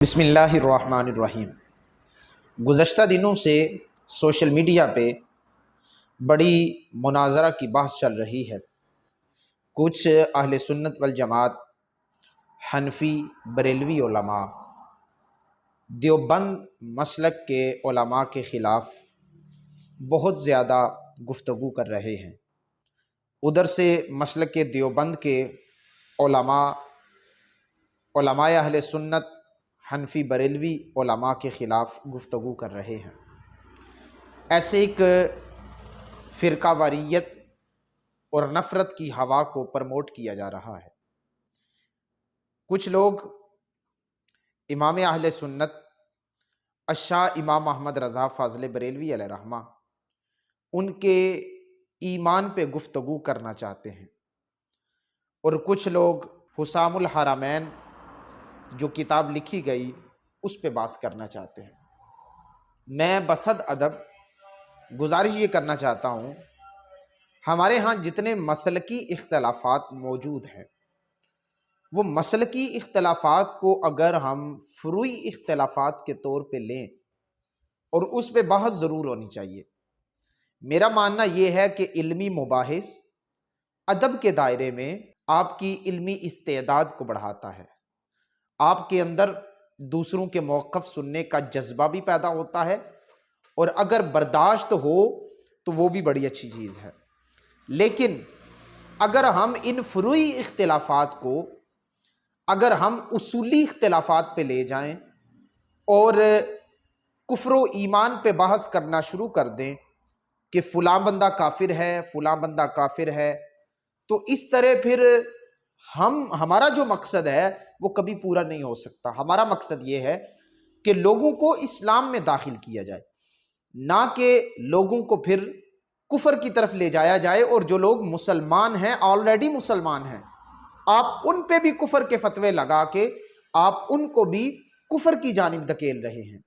بسم اللہ الرحمن الرحیم۔ گزشتہ دنوں سے سوشل میڈیا پہ بڑی مناظرہ کی بحث چل رہی ہے۔ کچھ اہل سنت والجماعت، حنفی بریلوی علماء، دیوبند مسلک کے علماء کے خلاف بہت زیادہ گفتگو کر رہے ہیں۔ ادھر سے مسلک کے دیوبند کے علماء اہل سنت حنفی بریلوی علماء کے خلاف گفتگو کر رہے ہیں۔ ایسے ایک فرقہ واریت اور نفرت کی ہوا کو پروموٹ کیا جا رہا ہے۔ کچھ لوگ امام اہل سنت الشاہ امام احمد رضا فاضل بریلوی علیہ رحمہ ان کے ایمان پہ گفتگو کرنا چاہتے ہیں، اور کچھ لوگ حسام الحرمین جو کتاب لکھی گئی اس پہ بحث کرنا چاہتے ہیں۔ میں بصد ادب گزارش یہ کرنا چاہتا ہوں، ہمارے ہاں جتنے مسلکی اختلافات موجود ہیں، وہ مسلکی اختلافات کو اگر ہم فروعی اختلافات کے طور پہ لیں اور اس پہ بحث ضرور ہونی چاہیے۔ میرا ماننا یہ ہے کہ علمی مباحث ادب کے دائرے میں آپ کی علمی استعداد کو بڑھاتا ہے، آپ کے اندر دوسروں کے موقف سننے کا جذبہ بھی پیدا ہوتا ہے، اور اگر برداشت ہو تو وہ بھی بڑی اچھی چیز ہے۔ لیکن اگر ہم ان فروعی اختلافات کو اگر ہم اصولی اختلافات پہ لے جائیں اور کفر و ایمان پہ بحث کرنا شروع کر دیں کہ فلاں بندہ کافر ہے، فلاں بندہ کافر ہے، تو اس طرح پھر ہمارا جو مقصد ہے وہ کبھی پورا نہیں ہو سکتا۔ ہمارا مقصد یہ ہے کہ لوگوں کو اسلام میں داخل کیا جائے، نہ کہ لوگوں کو پھر کفر کی طرف لے جایا جائے، اور جو لوگ مسلمان ہیں، آلریڈی مسلمان ہیں، آپ ان پہ بھی کفر کے فتوے لگا کے آپ ان کو بھی کفر کی جانب دھکیل رہے ہیں۔